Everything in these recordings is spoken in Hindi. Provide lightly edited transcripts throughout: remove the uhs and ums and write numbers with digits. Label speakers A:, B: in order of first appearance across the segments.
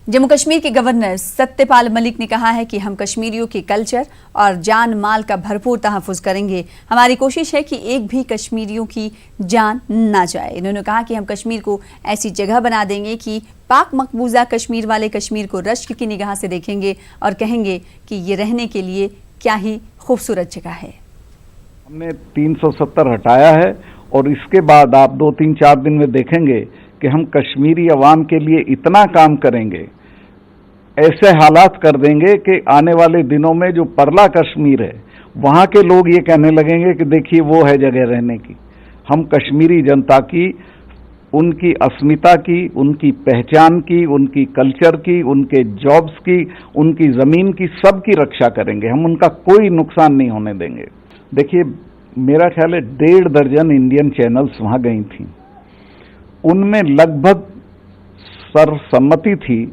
A: जम्मू कश्मीर के गवर्नर सत्यपाल मलिक ने कहा है कि हम कश्मीरियों के कल्चर और जान माल का भरपूर तहफ़्फ़ुज़ करेंगे। हमारी कोशिश है कि एक भी कश्मीरियों की जान ना जाए। इन्होंने कहा कि हम कश्मीर को ऐसी जगह बना देंगे कि पाक मकबूजा कश्मीर वाले कश्मीर को रश्क की निगाह से देखेंगे और कहेंगे कि ये रहने के लिए क्या ही खूबसूरत जगह है।
B: हमने 370 हटाया है और इसके बाद आप 2-3-4 दिन में देखेंगे कि हम कश्मीरी अवाम के लिए इतना काम करेंगे, ऐसे हालात कर देंगे कि आने वाले दिनों में जो परला कश्मीर है वहाँ के लोग ये कहने लगेंगे कि देखिए वो है जगह रहने की। हम कश्मीरी जनता की, उनकी अस्मिता की, उनकी पहचान की, उनकी कल्चर की, उनके जॉब्स की, उनकी ज़मीन की, सब की रक्षा करेंगे। हम उनका कोई नुकसान नहीं होने देंगे। देखिए, मेरा ख्याल है 1.5 दर्जन इंडियन चैनल्स वहाँ गई थी। उनमें लगभग सर्वसम्मति थी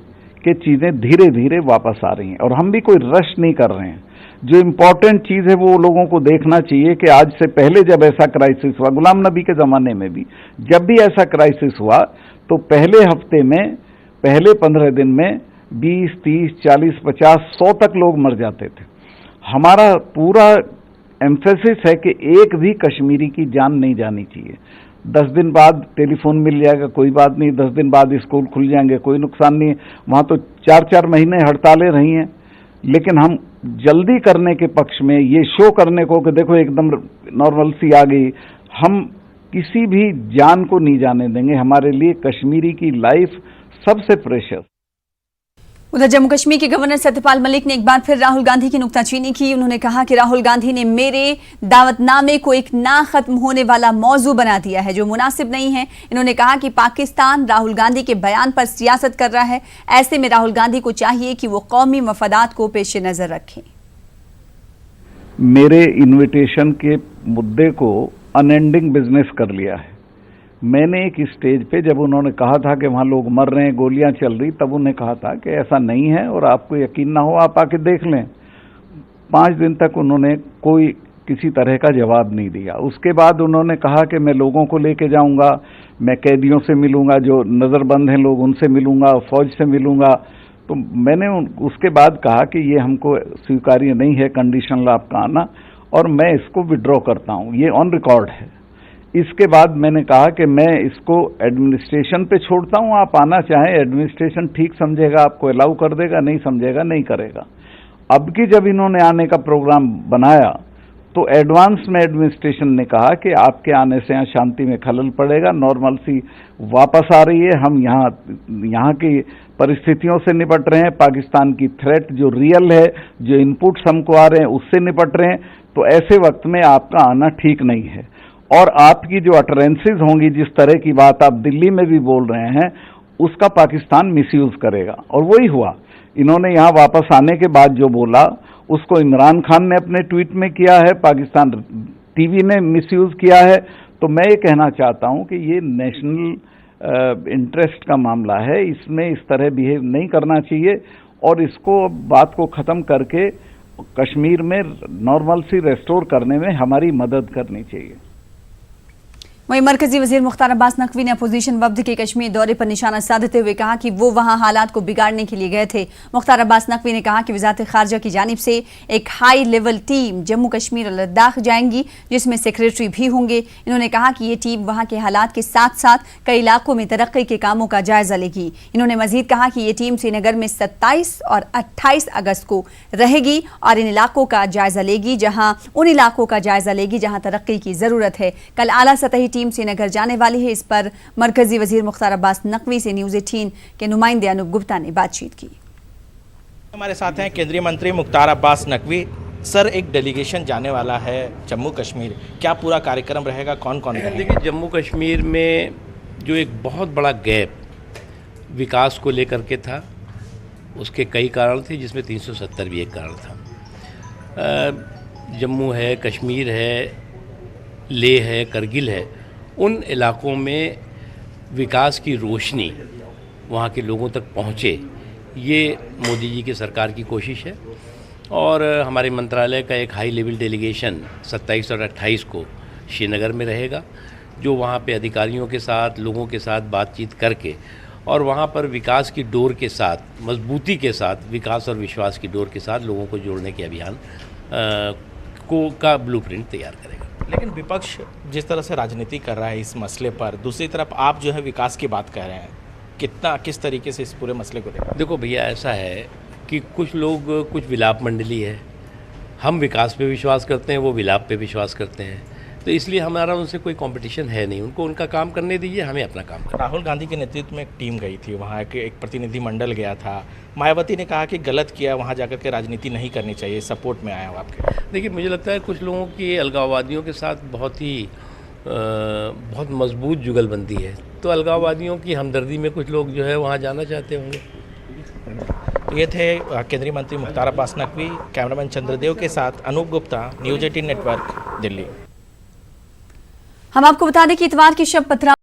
B: कि चीज़ें धीरे धीरे वापस आ रही हैं और हम भी कोई रश नहीं कर रहे हैं। जो इम्पोर्टेंट चीज़ है वो लोगों को देखना चाहिए कि आज से पहले जब ऐसा क्राइसिस हुआ, गुलाम नबी के ज़माने में भी जब भी ऐसा क्राइसिस हुआ तो पहले हफ्ते में, पहले 15 दिन में 20, 30, 40, 50, 100 तक लोग मर जाते थे। हमारा पूरा एम्फेसिस है कि एक भी कश्मीरी की जान नहीं जानी चाहिए। 10 दिन बाद टेलीफोन मिल जाएगा, कोई बात नहीं। 10 दिन बाद स्कूल खुल जाएंगे, कोई नुकसान नहीं है। वहाँ तो 4-4 महीने हड़तालें रही हैं, लेकिन हम जल्दी करने के पक्ष में, ये शो करने को कि देखो एकदम नॉर्मलसी आ गई, हम किसी भी जान को नहीं जाने देंगे। हमारे लिए कश्मीरी की लाइफ सबसे प्रेशियस।
A: उधर जम्मू कश्मीर के गवर्नर सत्यपाल मलिक ने एक बार फिर राहुल गांधी की नुक्ताचीनी की। उन्होंने कहा कि राहुल गांधी ने मेरे दावतनामे को एक ना खत्म होने वाला मौजू बना दिया है जो मुनासिब नहीं है। इन्होंने कहा कि पाकिस्तान राहुल गांधी के बयान पर सियासत कर रहा है। ऐसे में राहुल गांधी को चाहिए कि वो कौमी मफादात को पेश नजर रखें।
B: मेरे इन्विटेशन के मुद्दे को अनएंडिंग बिजनेस कर लिया है। मैंने एक स्टेज पे जब उन्होंने कहा था कि वहाँ लोग मर रहे हैं, गोलियां चल रही, तब उन्हें कहा था कि ऐसा नहीं है और आपको यकीन ना हो आप आके देख लें। 5 दिन तक उन्होंने कोई किसी तरह का जवाब नहीं दिया। उसके बाद उन्होंने कहा कि मैं लोगों को लेके जाऊंगा, मैं कैदियों से मिलूंगा, जो नज़रबंद हैं लोग उनसे मिलूंगा, फौज से मिलूंगा। तो मैंने उसके बाद कहा कि ये हमको स्वीकार्य नहीं है कंडीशनल आपका आना, और मैं इसको विड्रॉ करता हूँ। ये ऑन रिकॉर्ड है। इसके बाद मैंने कहा कि मैं इसको एडमिनिस्ट्रेशन पे छोड़ता हूं, आप आना चाहें, एडमिनिस्ट्रेशन ठीक समझेगा आपको अलाउ कर देगा, नहीं समझेगा नहीं करेगा। अब की जब इन्होंने आने का प्रोग्राम बनाया तो एडवांस में एडमिनिस्ट्रेशन ने कहा कि आपके आने से यहाँ शांति में खलल पड़ेगा, नॉर्मलसी वापस आ रही है, हम यहाँ की परिस्थितियों से निपट रहे हैं, पाकिस्तान की थ्रेट जो रियल है, जो इनपुट्स हमको आ रहे हैं उससे निपट रहे हैं। तो ऐसे वक्त में आपका आना ठीक नहीं है और आपकी जो अटरेंसेस होंगी, जिस तरह की बात आप दिल्ली में भी बोल रहे हैं, उसका पाकिस्तान मिसयूज करेगा। और वही हुआ। इन्होंने यहाँ वापस आने के बाद जो बोला उसको इमरान खान ने अपने ट्वीट में किया है, पाकिस्तान टीवी ने मिसयूज किया है। तो मैं ये कहना चाहता हूँ कि ये नेशनल इंटरेस्ट का मामला है, इसमें इस तरह बिहेव नहीं करना चाहिए और इसको बात को ख़त्म करके कश्मीर में नॉर्मलसी रेस्टोर करने में हमारी मदद करनी चाहिए।
A: वहीं मरकजी वजीर मुख्तार अब्बास नकवी ने अपोजिशन वफ्द के कश्मीर दौरे पर निशाना साधते हुए कहा कि वो वहां हालात को बिगाड़ने के लिए गए थे। मुख्तार अब्बास नकवी ने कहा कि वजारत खारजा की जानिब से एक high level team Jammu Kashmir और लद्दाख जाएंगी, जिसमें सेक्रेटरी भी होंगे। इन्होंने कहा कि ये टीम वहां के हालात के साथ साथ कई इलाकों में तरक्की के कामों का जायजा लेगी। इन्होंने मजीद कहा कि ये टीम श्रीनगर में 27 और 28 अगस्त को रहेगी और इन इलाकों का जायजा लेगी, उन इलाकों का जायजा लेगी जहां तरक्की की जरूरत है। कल आला सतही टीम श्रीनगर जाने वाली है। इस पर मरकजी वजीर मुख्तार अब्बास नकवी से न्यूज़ 18 के नुमाइंदे अनूप गुप्ता ने बातचीत की।
C: हमारे साथ हैं केंद्रीय मंत्री मुख्तार अब्बास नकवी। सर, एक डेलीगेशन जाने वाला है जम्मू कश्मीर, क्या पूरा कार्यक्रम रहेगा, कौन कौन रहेगा?
D: देखिए, जम्मू कश्मीर में जो एक बहुत बड़ा गैप विकास को लेकर के था, उसके कई कारण थे, जिसमें 370 भी एक कारण था। जम्मू है, कश्मीर है, लेह है, करगिल है, उन इलाकों में विकास की रोशनी वहाँ के लोगों तक पहुँचे, ये मोदी जी की सरकार की कोशिश है। और हमारे मंत्रालय का एक हाई लेवल डेलीगेशन 27 और 28 को श्रीनगर में रहेगा, जो वहाँ पे अधिकारियों के साथ, लोगों के साथ बातचीत करके और वहाँ पर विकास की डोर के साथ, मजबूती के साथ, विकास और विश्वास की डोर के साथ लोगों को जोड़ने के अभियान का ब्लूप्रिंट तैयार करेगा।
C: लेकिन विपक्ष जिस तरह से राजनीति कर रहा है इस मसले पर, दूसरी तरफ आप जो है विकास की बात कह रहे हैं, किस तरीके से इस पूरे मसले को देखते हैं?
D: देखो भैया, ऐसा है कि कुछ लोग कुछ विलाप मंडली है, हम विकास पे विश्वास करते हैं, वो विलाप पे विश्वास करते हैं, तो इसलिए हमारा उनसे कोई कंपटीशन है नहीं। उनको उनका काम करने दीजिए, हमें अपना काम करना।
C: राहुल गांधी के नेतृत्व में एक टीम गई थी, वहाँ के एक प्रतिनिधिमंडल गया था। मायावती ने कहा कि गलत किया, वहाँ जाकर के राजनीति नहीं करनी चाहिए, सपोर्ट में आया हूँ आपके।
D: देखिए, मुझे लगता है कुछ लोगों की अलगाववादियों के साथ बहुत मजबूत जुगलबंदी है, तो अलगाववादियों की हमदर्दी में कुछ लोग जो है वहाँ जाना चाहते होंगे।
C: तो ये थे केंद्रीय मंत्री मुख्तार अब्बास नकवी। कैमरामैन चंद्रदेव के साथ अनूप गुप्ता, न्यूज़ 18 नेटवर्क, दिल्ली।
A: हम आपको बता दें कि इतवार की शब पथराव